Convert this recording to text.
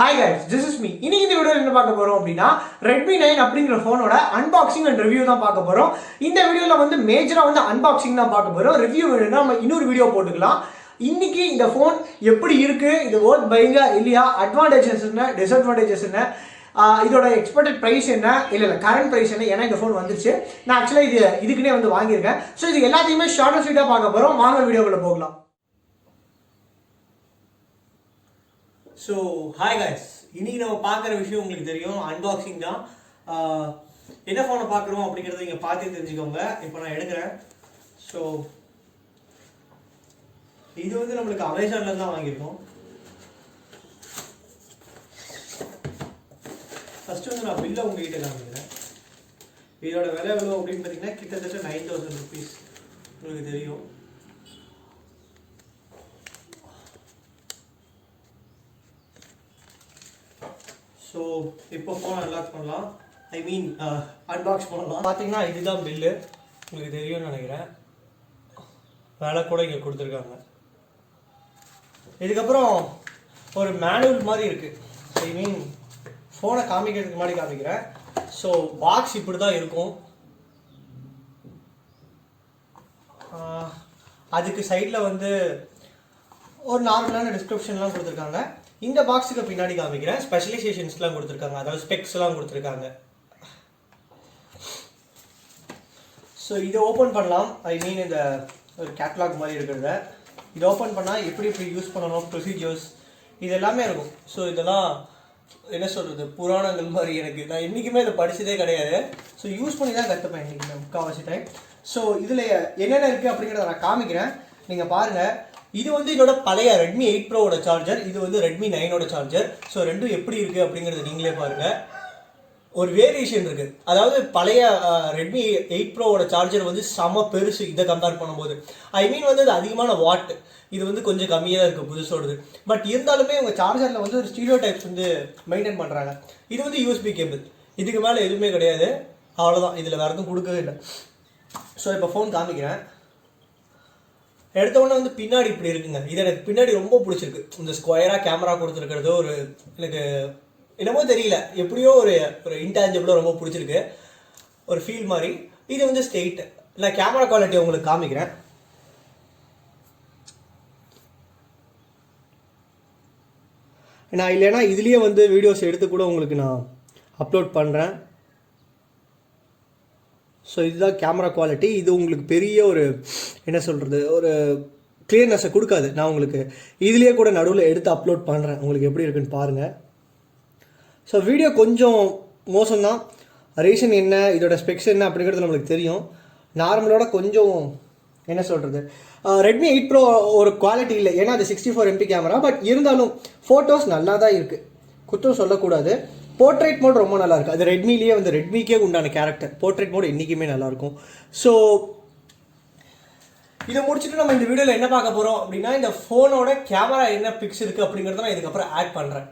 Hi guys, this is me. இன்னைக்கு இந்த வீடியோல என்ன பார்க்க போறோம் அப்படினா Redmi 9 அப்படிங்கற போனோட அன்பாக்சிங் அண்ட் ரிவ்யூ தான் பார்க்க போறோம். இந்த வீடியோல வந்து மேஜரா வந்து அன்பாக்சிங் தான் பார்க்க போறோம். ரிவ்யூ வேணும்னா நம்ம இன்னொரு வீடியோ போட்டுக்கலாம். இன்னைக்கு இந்த ஃபோன் எப்படி இருக்கு, இது worth buying இல்லையா, அட்வான்டேஜஸ் என்ன, டிஸ்அட்வான்டேஜஸ் என்ன, இதோட எக்ஸ்பெக்டட் பிரைஸ் என்ன, இல்ல கரண்ட் பிரைஸ் என்ன, ஏன்னா இந்த ஃபோன் வந்துருச்சு. நான் ஆக்சுவலா இதுக்குனே வந்து வாங்கியிருக்கேன். ஸோ இது எல்லாத்தையுமே ஷார்ட் அண்ட் ஸ்வீட்டா பார்க்க போறோம். வாங்க வீடியோக்குள்ள போகலாம். ஸோ ஹாய் கைஸ், இன்னைக்கு நம்ம பார்க்குற விஷயம் உங்களுக்கு தெரியும், அன்பாக்சிங் தான். என்ன ஃபோனை பார்க்குறோம் அப்படிங்கிறத நீங்கள் பார்த்து தெரிஞ்சுக்கோங்க. இப்போ நான் எடுக்கிறேன். ஸோ இது வந்து நம்மளுக்கு அமேசானில் தான் வாங்கியிருக்கோம். ஃபஸ்ட்டு வந்து நான் பில்லை உங்ககிட்ட காமிக்கிறேன். இதோட விலை எவ்வளோ அப்படின்னு பார்த்தீங்கன்னா கிட்டத்தட்ட 9000 rupees. உங்களுக்கு தெரியும். ஸோ இப்போ ஃபோன் அன்லாக் பண்ணலாம், அன்பாக்ஸ் பண்ணலாம். பார்த்தீங்கன்னா இதுதான் பில்லு, உங்களுக்கு தெரியும்னு நினைக்கிறேன். வேலை கூட இங்கே கொடுத்துருக்காங்க. இதுக்கப்புறம் ஒரு மேனுவல் மாதிரி இருக்குது. ஃபோனை காமிக்கிறதுக்கு முன்னாடி காமிக்கிறேன். ஸோ பாக்ஸ் இப்படி தான் இருக்கும். அதுக்கு சைடில் வந்து ஒரு நார்மலான டிஸ்கிரிப்ஷன்லாம் கொடுத்துருக்காங்க. இந்த பாக்ஸுக்கு பின்னாடி காமிக்கிறேன். ஸ்பெஷலைசேஷன்ஸ்லாம் கொடுத்துருக்காங்க, அதாவது ஸ்பெக்ஸ்லாம் கொடுத்துருக்காங்க. ஸோ இதை ஓப்பன் பண்ணலாம். இந்த ஒரு கேட்லாக் மாதிரி இருக்கிறத இதை ஓப்பன் பண்ணால் எப்படி யூஸ் பண்ணணும், ப்ரொசீஜர்ஸ் இது எல்லாமே இருக்கும். ஸோ இதெல்லாம் என்ன சொல்கிறது, புராணங்கள் மாதிரி. நான் என்றைக்குமே இதை படித்ததே கிடையாது. ஸோ யூஸ் பண்ணி தான் கற்றுப்பேன் இன்றைக்கி முக்கால்வாசி டைம். ஸோ இதில் என்னென்ன இருக்குது அப்படிங்கிறத நான் காமிக்கிறேன், நீங்கள் பாருங்கள். இது வந்து என்னோட பழைய Redmi 8 Proவோட சார்ஜர், இது வந்து Redmi 9ஓட சார்ஜர். ஸோ ரெண்டும் எப்படி இருக்குது அப்படிங்கிறத நீங்களே பாருங்கள். ஒரு வேரியேஷன் இருக்குது. அதாவது பழைய Redmi 8 Proவோட சார்ஜர் வந்து செம பெருசு இதை கம்பேர் பண்ணும்போது. வந்து அது அதிகமான வாட், இது வந்து கொஞ்சம் கம்மியாக தான் இருக்குது புதுசோடுது. பட் இருந்தாலுமே உங்கள் சார்ஜரில் வந்து ஒரு ஸ்டீரியோ டைப்ஸ் வந்து மெயின்டைன் பண்ணுறாங்க. இது வந்து USB கேபிள், இதுக்கு மேலே எதுவுமே கிடையாது. அவ்வளோதான், இதில் வேறு எதுவும் கொடுக்கவே இல்லை. ஸோ இப்போ ஃபோன் காமிக்கிறேன். எடுத்த உடனே வந்து பின்னாடி இப்படி இருக்குங்க. இது எனக்கு பின்னாடி ரொம்ப பிடிச்சிருக்கு. இந்த ஸ்கொயராக கேமரா கொடுத்துருக்கிறது ஒரு எனக்கு என்னமோ தெரியல, எப்படியோ ஒரு இன்டான்ஜிபிளாக ரொம்ப பிடிச்சிருக்கு, ஒரு ஃபீல் மாதிரி. இது வந்து ஸ்ட்ரெயிட். நான் கேமரா குவாலிட்டி உங்களுக்கு காமிக்கிறேன். நான் இல்லைன்னா இதுலேயே வந்து வீடியோஸ் எடுத்து கூட உங்களுக்கு நான் அப்லோட் பண்ணுறேன். ஸோ இதுதான் கேமரா குவாலிட்டி. இது உங்களுக்கு பெரிய ஒரு என்ன சொல்கிறது, ஒரு கிளியர்னஸை கொடுக்காது. நான் உங்களுக்கு இதுலேயே கூட நடுவில் எடுத்து அப்லோட் பண்ணுறேன், உங்களுக்கு எப்படி இருக்குன்னு பாருங்கள். ஸோ வீடியோ கொஞ்சம் மோசம்தான். ரீசன் என்ன, இதோட ஸ்பெக்ஸ் என்ன அப்படிங்கிறது நம்மளுக்கு தெரியும். நார்மலோட கொஞ்சம் என்ன சொல்கிறது, Redmi 8 Pro ஒரு குவாலிட்டி இல்லை, ஏன்னா அது 64 MP கேமரா. பட் இருந்தாலும் ஃபோட்டோஸ் நல்லா தான் இருக்குது, குத்தம் சொல்லக்கூடாது. போர்ட்ரேட் மோட் ரொம்ப நல்லா இருக்குது. அது ரெட்மிலேயே வந்து ரெட்மிக்கே உண்டான கேரக்டர். போர்ட்ரேட் மோட் என்றைக்குமே நல்லாயிருக்கும். ஸோ இதை முடிச்சுட்டு நம்ம இந்த வீடியோவில் என்ன பார்க்க போகிறோம் அப்படின்னா, இந்த ஃபோனோட கேமரா என்ன பிக்ஸ் இருக்குது அப்படிங்கிறத நான் இதுக்கப்புறம் ஆட் பண்ணுறேன்.